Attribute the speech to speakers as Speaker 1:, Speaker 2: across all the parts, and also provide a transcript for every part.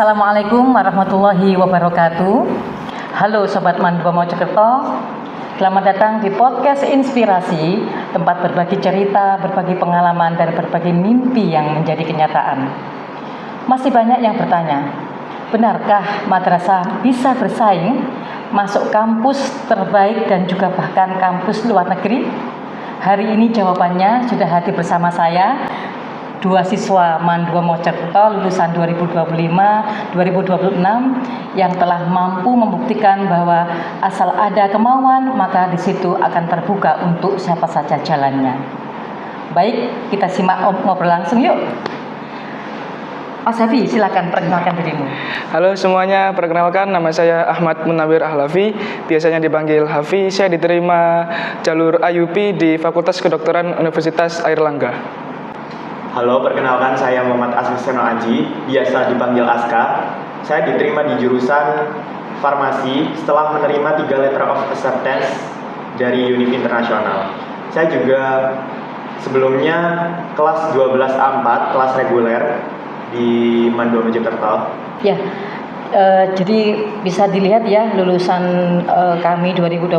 Speaker 1: Assalamualaikum warahmatullahi wabarakatuh. Halo Sobat Mandua Mojokerto, selamat datang di podcast Inspirasi, tempat berbagi cerita, berbagi pengalaman, dan berbagi mimpi yang menjadi kenyataan. Masih banyak yang bertanya, benarkah madrasah bisa bersaing masuk kampus terbaik dan juga bahkan kampus luar negeri? Hari ini jawabannya sudah hadir bersama saya, dua siswa Mandua Mojokerto lulusan 2025-2026 yang telah mampu membuktikan bahwa asal ada kemauan maka di situ akan terbuka untuk siapa saja jalannya. Baik, kita simak ngobrol langsung yuk. Mas Hafi, silakan perkenalkan dirimu.
Speaker 2: Halo semuanya, perkenalkan nama saya Ahmad Munawir Ahlafi, biasanya dipanggil Hafi. Saya diterima jalur IUP di Fakultas Kedokteran Universitas Airlangga.
Speaker 3: Halo, perkenalkan saya Muhammad Asmiseno Aji, biasa dipanggil Aska. Saya diterima di jurusan farmasi setelah menerima 3 letter of acceptance dari Univ Internasional. Saya juga sebelumnya kelas 12A4, kelas reguler di Mandua Mojokerto.
Speaker 1: Ya, jadi bisa dilihat ya lulusan kami 2025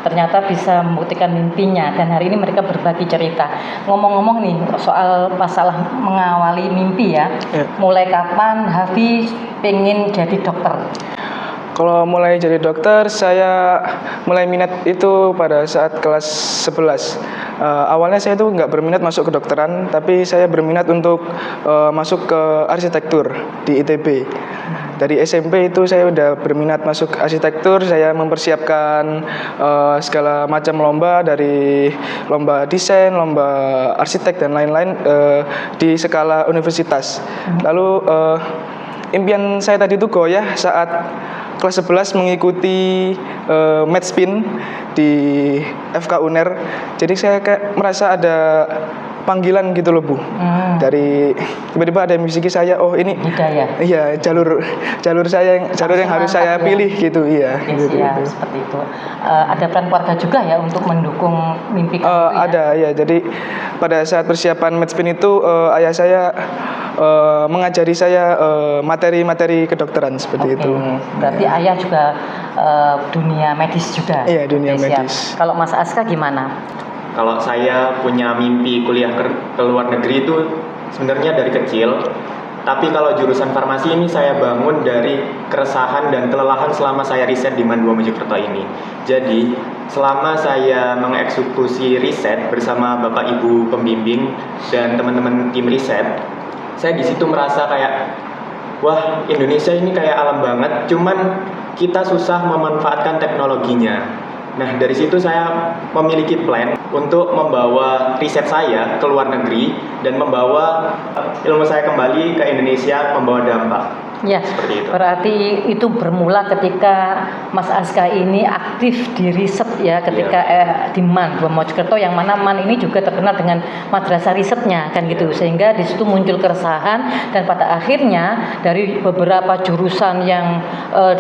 Speaker 1: ternyata bisa membuktikan mimpinya dan hari ini mereka berbagi cerita. Ngomong-ngomong nih soal masalah mengawali mimpi ya. Mulai kapan Hafi pengen jadi dokter?
Speaker 2: Kalau mulai jadi dokter, saya mulai minat itu pada saat kelas 11. Awalnya saya itu nggak berminat masuk kedokteran, tapi saya berminat untuk masuk ke arsitektur di ITB. Dari SMP itu saya udah berminat masuk arsitektur, saya mempersiapkan segala macam lomba, dari lomba desain, lomba arsitek dan lain-lain di skala universitas. Lalu impian saya tadi itu goyah saat kelas 11 mengikuti Matchpin di FK UNER. Jadi saya kayak merasa ada panggilan gitu loh Bu. Dari tiba-tiba ada yang bisiki saya, oh ini
Speaker 1: hidayah.
Speaker 2: Iya, jalur yang harus saya pilih gitu, iya.
Speaker 1: Gitu. Seperti itu. Ada peran keluarga juga ya untuk mendukung mimpi kamu ya?
Speaker 2: Ada ya. Jadi pada saat persiapan Matchpin itu ayah saya mengajari saya materi-materi kedokteran seperti itu.
Speaker 1: Berarti ayah juga dunia medis juga.
Speaker 2: Iya, dunia medis.
Speaker 1: Kalau Mas Aska gimana?
Speaker 3: Kalau saya punya mimpi kuliah ke luar negeri itu sebenarnya dari kecil. Tapi kalau jurusan farmasi ini saya bangun dari keresahan dan kelelahan selama saya riset di Mandua Mojokerto ini. Jadi selama saya mengeksekusi riset bersama Bapak Ibu pembimbing dan teman-teman tim riset, saya di situ merasa kayak, wah Indonesia ini kayak alam banget, cuman kita susah memanfaatkan teknologinya. Nah dari situ saya memiliki plan untuk membawa riset saya ke luar negeri dan membawa ilmu saya kembali ke Indonesia, membawa dampak.
Speaker 1: Ya, berarti itu bermula ketika Mas Aska ini aktif di riset ya, ketika di Mandua Mojokerto, yang mana MAN ini juga terkenal dengan madrasah risetnya kan gitu, sehingga di situ muncul keresahan dan pada akhirnya dari beberapa jurusan yang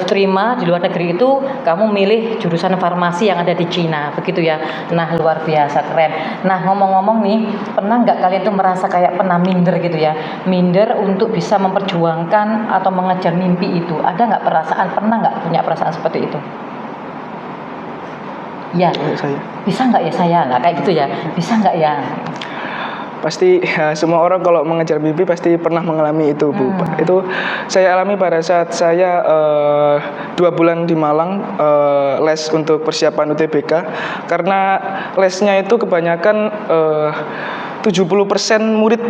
Speaker 1: diterima di luar negeri itu kamu milih jurusan farmasi yang ada di Cina, begitu ya. Nah luar biasa keren. Nah ngomong-ngomong nih, pernah nggak kalian tuh merasa kayak pernah minder gitu ya, minder untuk bisa memperjuangkan atau mengejar mimpi itu? Ada nggak perasaan, pernah nggak punya perasaan seperti itu? Ya, bisa nggak ya saya, nggak kayak gitu ya, bisa nggak ya?
Speaker 2: Pasti ya, semua orang kalau mengejar mimpi pasti pernah mengalami itu Bu. Itu saya alami pada saat saya 2 bulan di Malang les untuk persiapan UTBK. Karena lesnya itu kebanyakan 70% murid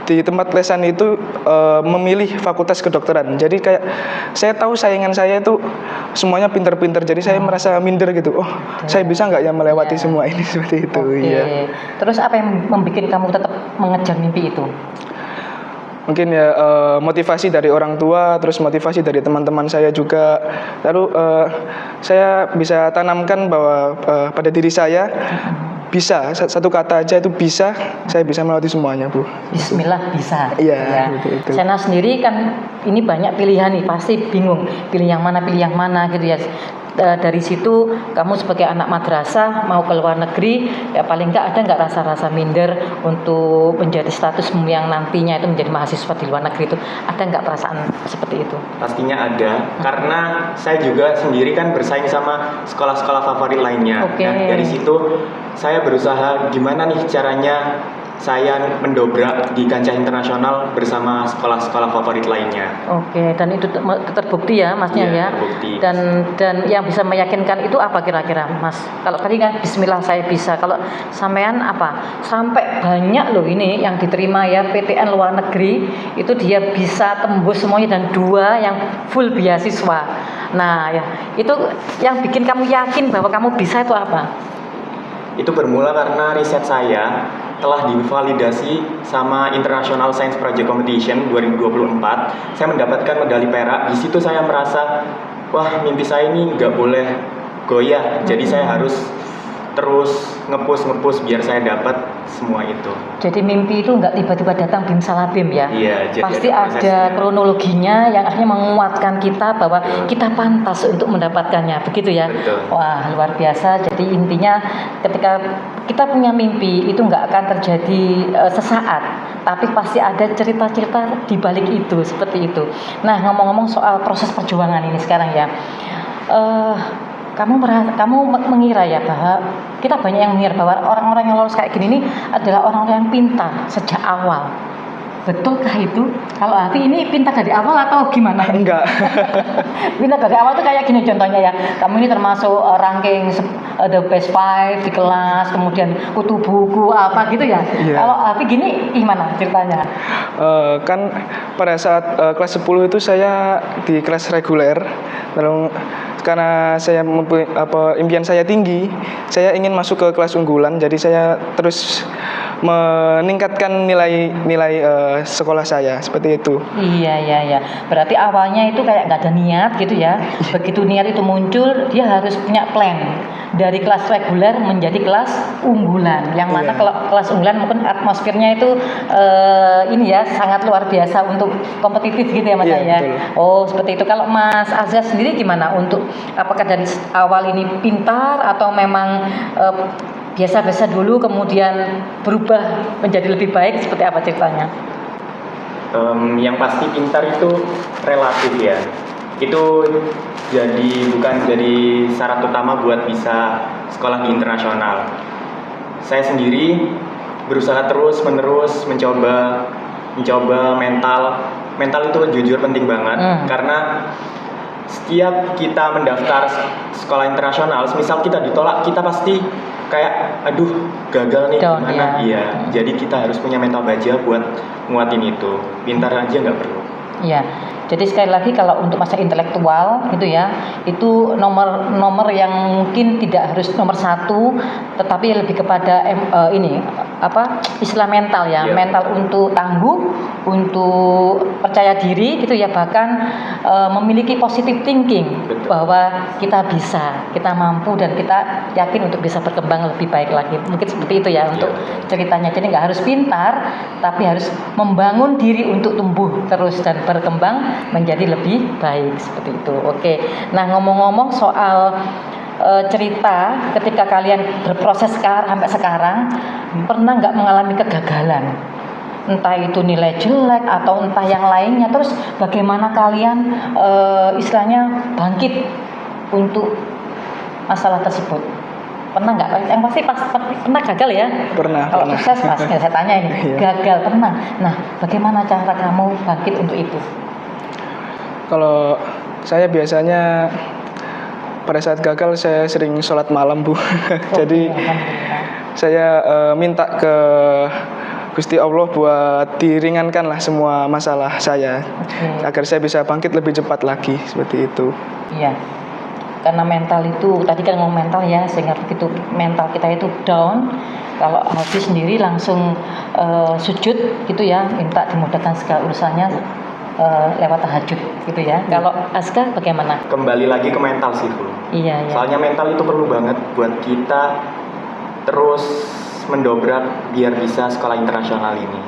Speaker 2: di tempat lesan itu memilih fakultas kedokteran. Jadi kayak saya tahu saingan saya itu semuanya pinter-pinter. Jadi saya merasa minder gitu. Oh, saya bisa nggak ya melewati semua ini seperti itu. Ya.
Speaker 1: Terus apa yang membuat kamu tetap mengejar mimpi itu?
Speaker 2: Mungkin ya motivasi dari orang tua, terus motivasi dari teman-teman saya juga. Lalu saya bisa tanamkan bahwa pada diri saya bisa, satu kata aja itu bisa, saya bisa melewati semuanya Bu.
Speaker 1: Bismillah bisa.
Speaker 2: Iya.
Speaker 1: Ya.
Speaker 2: Gitu.
Speaker 1: Saya sendiri kan ini banyak pilihan nih, pasti bingung pilih yang mana gitu ya. dari situ kamu sebagai anak madrasah mau ke luar negeri, ya paling nggak ada nggak rasa-rasa minder untuk menjadi statusmu yang nantinya itu menjadi mahasiswa di luar negeri itu, ada nggak perasaan seperti itu?
Speaker 3: Pastinya ada, karena saya juga sendiri kan bersaing sama sekolah-sekolah favorit lainnya.
Speaker 1: Oke.
Speaker 3: Nah, dari situ saya berusaha gimana nih caranya saya mendobrak di kancah internasional bersama sekolah-sekolah favorit lainnya.
Speaker 1: Oke, dan itu terbukti ya Masnya
Speaker 3: Iya,
Speaker 1: ya.
Speaker 3: terbukti.
Speaker 1: Dan yang bisa meyakinkan itu apa kira-kira Mas? Kalau tadi kan Bismillah saya bisa, kalau sampean apa? Sampai banyak loh ini yang diterima ya PTN luar negeri itu dia bisa tembus semuanya dan 2 yang full beasiswa. Nah ya itu yang bikin kamu yakin bahwa kamu bisa itu apa?
Speaker 3: Itu bermula karena riset saya telah divalidasi sama International Science Project Competition 2024. Saya mendapatkan medali perak. Di situ saya merasa, wah mimpi saya ini nggak boleh goyah. Jadi saya harus terus nge-push biar saya dapat semua itu.
Speaker 1: Jadi mimpi itu nggak tiba-tiba datang bim salah bim ya.
Speaker 3: Iya, jadi
Speaker 1: Pasti
Speaker 3: ada
Speaker 1: ada
Speaker 3: prosesnya.
Speaker 1: kronologinya yang akhirnya menguatkan kita bahwa kita pantas untuk mendapatkannya, begitu ya.
Speaker 3: Betul.
Speaker 1: Wah luar biasa. Jadi intinya ketika kita punya mimpi itu nggak akan terjadi sesaat, tapi pasti ada cerita-cerita di balik itu seperti itu. Nah ngomong-ngomong soal proses perjuangan ini sekarang ya. Kamu mengira ya bahwa kita banyak yang mengira bahwa orang-orang yang lolos kayak gini ini adalah orang-orang yang pintar sejak awal. Betulkah itu? Kalau Afi ini pintar dari awal atau gimana?
Speaker 2: Enggak.
Speaker 1: Pintar dari awal tuh kayak gini contohnya ya. Kamu ini termasuk ranking the best 5 di kelas, kemudian kutu buku apa gitu ya.
Speaker 2: Iya.
Speaker 1: Kalau Afi gini gimana ceritanya?
Speaker 2: Kan pada saat kelas 10 itu saya di kelas reguler, lalu karena saya impian saya tinggi, saya ingin masuk ke kelas unggulan, jadi saya terus meningkatkan nilai sekolah saya seperti itu.
Speaker 1: Iya. Berarti awalnya itu kayak nggak ada niat gitu ya. Begitu niat itu muncul, dia harus punya plan. Dari kelas reguler menjadi kelas unggulan. Yang mana
Speaker 2: Iya.
Speaker 1: kalau kelas unggulan mungkin atmosfernya itu ini ya sangat luar biasa untuk kompetitif gitu ya Mas
Speaker 2: Iya,
Speaker 1: ya.
Speaker 2: betul.
Speaker 1: Oh seperti itu. Kalau Mas Azza sendiri gimana? Apakah dari awal ini pintar atau memang biasa-biasa dulu kemudian berubah menjadi lebih baik, seperti apa ceritanya?
Speaker 3: Yang pasti pintar itu relatif ya. Itu bukan jadi syarat utama buat bisa sekolah di internasional. Saya sendiri berusaha terus menerus mencoba mental itu jujur penting banget. Karena setiap kita mendaftar sekolah internasional, misal kita ditolak, kita pasti kayak aduh gagal nih,
Speaker 1: Down,
Speaker 3: gimana.
Speaker 1: ya.
Speaker 3: Iya, jadi kita harus punya mental baja buat nguatin itu. Pintar aja nggak perlu.
Speaker 1: Iya. Jadi sekali lagi kalau untuk masa intelektual gitu ya, itu nomor yang mungkin tidak harus nomor 1, tetapi lebih kepada istilah mental ya,
Speaker 3: Iya.
Speaker 1: mental untuk tangguh, untuk percaya diri gitu ya, bahkan memiliki positive thinking.
Speaker 3: Betul.
Speaker 1: Bahwa kita bisa, kita mampu dan kita yakin untuk bisa berkembang lebih baik lagi. Mungkin seperti itu ya untuk ceritanya. Jadi nggak harus pintar, tapi harus membangun diri untuk tumbuh terus dan berkembang menjadi lebih baik seperti itu. Oke. Nah ngomong-ngomong soal cerita ketika kalian berproses sampai sekarang, pernah nggak mengalami kegagalan? Entah itu nilai jelek atau entah yang lainnya, terus bagaimana kalian istilahnya bangkit untuk masalah tersebut? Pernah nggak? Yang pasti pernah gagal ya?
Speaker 2: Pernah.
Speaker 1: Kalau sukses pasti saya tanya ini,
Speaker 2: Iya.
Speaker 1: gagal pernah. Nah, bagaimana cara kamu bangkit untuk itu?
Speaker 2: Kalau saya biasanya pada saat gagal saya sering sholat malam, Bu. Jadi
Speaker 1: Alhamdulillah.
Speaker 2: saya minta ke Gusti Allah buat diringankan lah semua masalah saya,
Speaker 1: Oke.
Speaker 2: agar saya bisa bangkit lebih cepat lagi seperti itu.
Speaker 1: Iya. Karena mental itu tadi kan ngomong mental ya, sehingga begitu mental kita itu down, kalau habis sendiri langsung sujud gitu ya, minta dimudahkan segala urusannya lewat tahajud gitu ya. Kalau Aska bagaimana?
Speaker 3: Kembali lagi ke mental sih, Bu.
Speaker 1: Iya.
Speaker 3: Soalnya mental itu perlu banget buat kita terus mendobrak biar bisa sekolah internasional ini.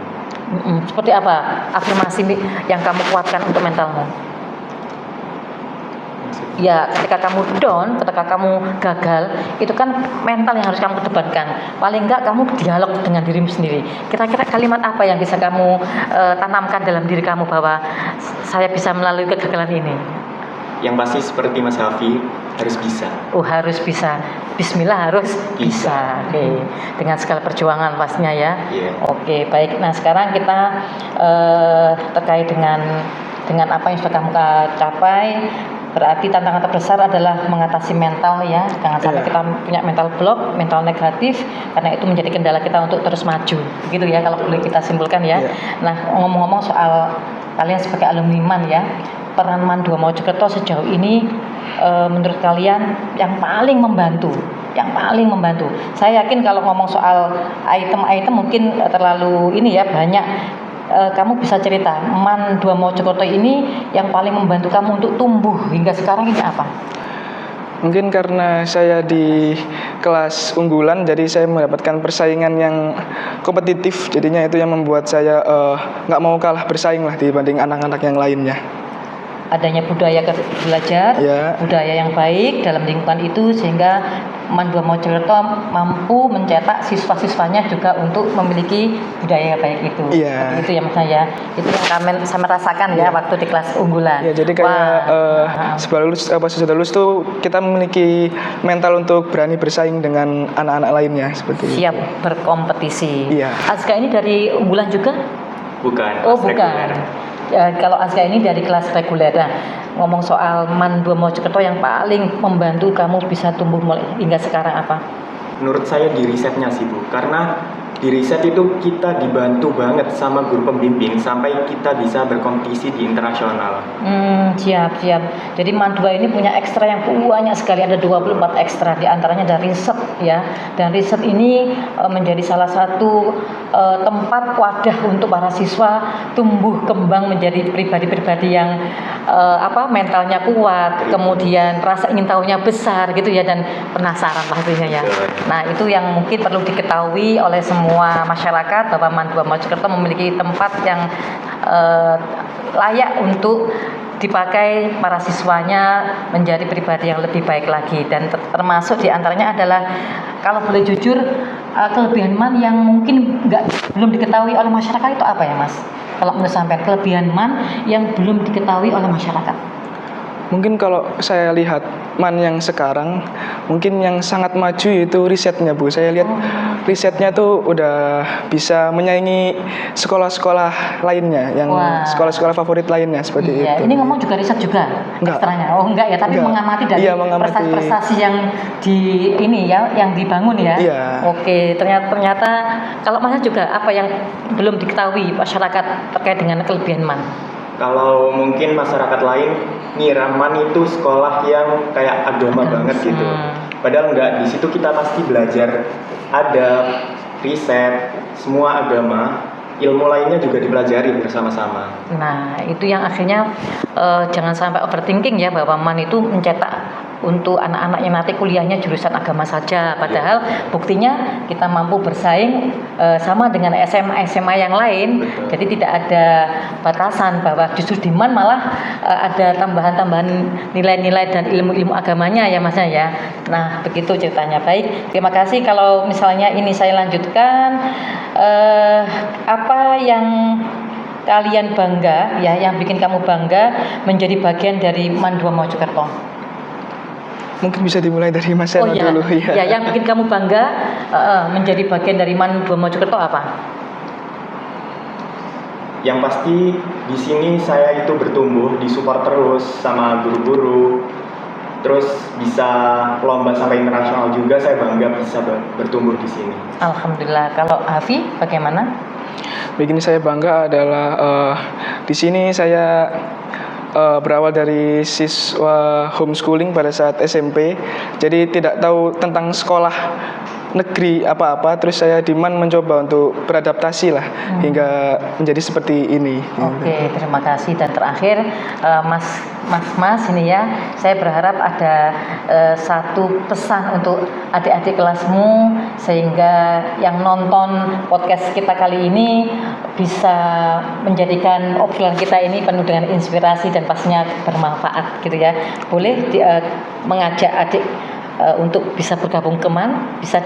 Speaker 1: Seperti apa afirmasi yang kamu kuatkan untuk mentalmu? ya ketika kamu down, ketika kamu gagal, itu kan mental yang harus kamu kedepankan. Paling enggak kamu dialog dengan dirimu sendiri. Kira-kira kalimat apa yang bisa kamu tanamkan dalam diri kamu bahwa saya bisa melalui kegagalan ini?
Speaker 3: Yang pasti seperti Mas Hafi, harus bisa.
Speaker 1: Harus bisa. Bismillah harus bisa. Oke. Dengan segala perjuangan pastinya ya.
Speaker 3: Iya.
Speaker 1: Oke, baik. Nah, sekarang kita terkait dengan apa yang sudah kamu capai. Berarti tantangan terbesar adalah mengatasi mental ya. Jangan sampai kita punya mental block, mental negatif, karena itu menjadi kendala kita untuk terus maju. Begitu ya kalau boleh kita simpulkan ya. Nah, ngomong-ngomong soal kalian sebagai alumni MAN ya, peran MAN 2 Mojokerto sejauh ini menurut kalian yang paling membantu? Saya yakin kalau ngomong soal item-item mungkin terlalu ini ya, banyak. Kamu bisa cerita MAN 2 Mojokerto ini yang paling membantu kamu untuk tumbuh hingga sekarang ini apa?
Speaker 2: Mungkin karena saya di kelas unggulan, jadi saya mendapatkan persaingan yang kompetitif. Jadinya itu yang membuat saya nggak mau kalah bersaing lah dibanding anak-anak yang lainnya.
Speaker 1: Adanya budaya belajar, budaya yang baik dalam lingkungan itu, sehingga MAN 2 Mojokerto mampu mencetak siswa-siswanya juga untuk memiliki budaya baik itu. Seperti itu ya Mas ya. Itu yang saya merasakan ya waktu di kelas unggulan.
Speaker 2: Jadi kayak sesudah lulus tuh kita memiliki mental untuk berani bersaing dengan anak-anak lainnya seperti itu.
Speaker 1: Siap berkompetisi. Azka ini dari unggulan juga?
Speaker 3: Bukan.
Speaker 1: Bukan. Kalau Azka ini dari kelas reguler. Nah, ngomong soal MAN 2 Mojokerto yang paling membantu kamu bisa tumbuh hingga sekarang apa?
Speaker 3: Menurut saya di risetnya sih Bu, karena di riset itu kita dibantu banget sama guru pembimbing sampai kita bisa berkompetisi di internasional.
Speaker 1: Siap. Jadi MAN 2 ini punya ekstra yang banyak sekali, ada 24 ekstra, di antaranya ada riset ya. Dan riset ini menjadi salah satu tempat wadah untuk para siswa tumbuh kembang menjadi pribadi-pribadi yang mentalnya kuat, kemudian rasa ingin tahunya besar gitu ya, dan penasaran pastinya ya. Nah, itu yang mungkin perlu diketahui oleh semua masyarakat bahwa MAN 2 Mojokerto memiliki tempat yang layak untuk dipakai para siswanya menjadi pribadi yang lebih baik lagi, dan termasuk diantaranya adalah kalau boleh jujur kelebihan MAN yang mungkin belum diketahui oleh masyarakat itu apa ya Mas? Kalau menurut sampai kelebihan MAN yang belum diketahui oleh masyarakat?
Speaker 2: Mungkin kalau saya lihat MAN yang sekarang, mungkin yang sangat maju itu risetnya Bu. Saya lihat risetnya tuh udah bisa menyaingi sekolah-sekolah lainnya, yang sekolah-sekolah favorit lainnya seperti itu.
Speaker 1: Ini ngomong juga riset juga ekstranya? Enggak ya, tapi mengamati dari prestasi-prestasi yang yang dibangun ya. Oke, ternyata kalau Mas juga apa yang belum diketahui masyarakat terkait dengan kelebihan MAN?
Speaker 3: Kalau mungkin masyarakat lain ngira MAN itu sekolah yang kayak agama banget gitu. Padahal enggak, di situ kita pasti belajar adab, riset, semua agama, ilmu lainnya juga dipelajari bersama-sama.
Speaker 1: Nah, itu yang akhirnya jangan sampai overthinking ya, bahwa MAN itu mencetak untuk anak-anak yang nanti kuliahnya jurusan agama saja, padahal buktinya kita mampu bersaing sama dengan SMA yang lain. Jadi tidak ada batasan, bahwa justru di MAN malah ada tambahan-tambahan nilai-nilai dan ilmu-ilmu agamanya ya Mas ya. Nah, begitu ceritanya. Baik, terima kasih. Kalau misalnya ini saya lanjutkan, apa yang kalian bangga ya, yang bikin kamu bangga menjadi bagian dari MAN 2 Mojokerto?
Speaker 2: Mungkin bisa dimulai dari Mas Seno dulu ya.
Speaker 1: Ya, yang bikin kamu bangga menjadi bagian dari MAN 2 Mojokerto apa?
Speaker 3: Yang pasti di sini saya itu bertumbuh, disupport terus sama guru-guru. Terus bisa lomba sampai internasional juga, saya bangga bisa bertumbuh di sini.
Speaker 1: Alhamdulillah. Kalau Hafi bagaimana?
Speaker 2: Begini, saya bangga adalah di sini saya berawal dari siswa homeschooling pada saat SMP, jadi tidak tahu tentang sekolah negeri apa-apa, terus saya di MAN mencoba untuk beradaptasi lah hingga menjadi seperti ini.
Speaker 1: Oke, terima kasih. Dan terakhir, Mas ini ya, saya berharap ada satu pesan untuk adik-adik kelasmu sehingga yang nonton podcast kita kali ini bisa menjadikan obrolan kita ini penuh dengan inspirasi dan pastinya bermanfaat gitu ya. Boleh mengajak adik untuk bisa bergabung ke MAN, bisa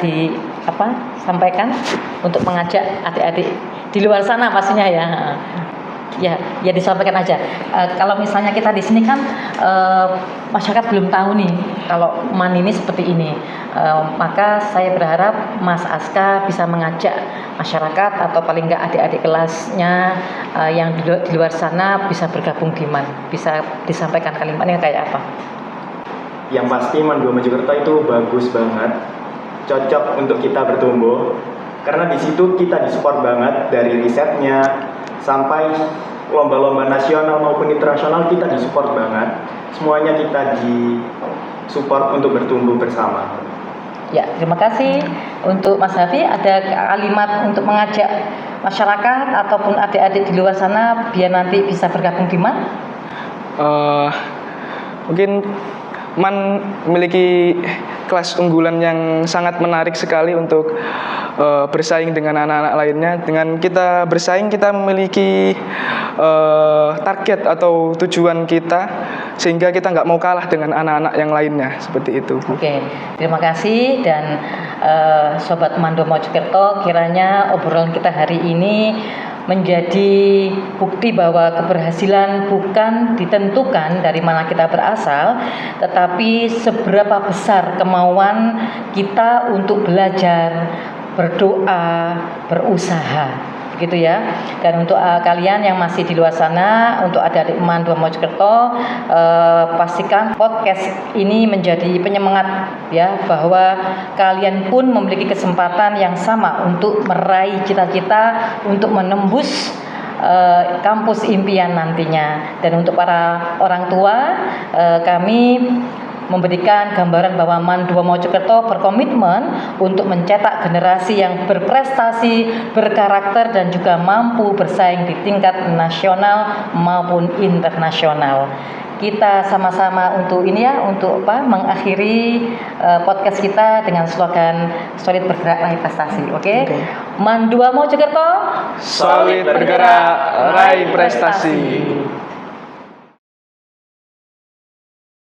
Speaker 1: sampaikan untuk mengajak adik-adik di luar sana pastinya ya. Ya disampaikan aja. Kalau misalnya kita di sini kan masyarakat belum tahu nih kalau MAN ini seperti ini. Maka saya berharap Mas Aska bisa mengajak masyarakat atau paling enggak adik-adik kelasnya yang di luar sana bisa bergabung di MAN. Bisa disampaikan kalimatnya kayak apa?
Speaker 3: Yang pasti MAN 2 Mojokerto itu bagus banget, cocok untuk kita bertumbuh, karena di situ kita disupport banget dari risetnya sampai lomba-lomba nasional maupun internasional kita disupport banget. Semuanya kita disupport untuk bertumbuh bersama.
Speaker 1: Ya, terima kasih. Untuk Mas Hafi, ada kalimat untuk mengajak masyarakat ataupun adik-adik di luar sana biar nanti bisa bergabung di MAN?
Speaker 2: Mungkin MAN memiliki kelas unggulan yang sangat menarik sekali untuk bersaing dengan anak-anak lainnya. Dengan kita bersaing, kita memiliki target atau tujuan kita, sehingga kita nggak mau kalah dengan anak-anak yang lainnya, seperti itu.
Speaker 1: Oke, terima kasih. Dan Sobat MAN 2 Mojokerto, kiranya obrolan kita hari ini menjadi bukti bahwa keberhasilan bukan ditentukan dari mana kita berasal, tetapi seberapa besar kemauan kita untuk belajar, berdoa, berusaha. Gitu ya. Dan untuk kalian yang masih di luar sana, untuk adik-adik MAN 2 Mojokerto, pastikan podcast ini menjadi penyemangat ya, bahwa kalian pun memiliki kesempatan yang sama untuk meraih cita-cita, untuk menembus kampus impian nantinya. Dan untuk para orang tua, kami memberikan gambaran bahwa MAN 2 Mojokerto berkomitmen untuk mencetak generasi yang berprestasi, berkarakter dan juga mampu bersaing di tingkat nasional maupun internasional. Kita sama-sama untuk mengakhiri podcast kita dengan slogan solid bergerak raih prestasi. Oke? MAN 2 Mojokerto,
Speaker 2: Solid bergerak raih prestasi.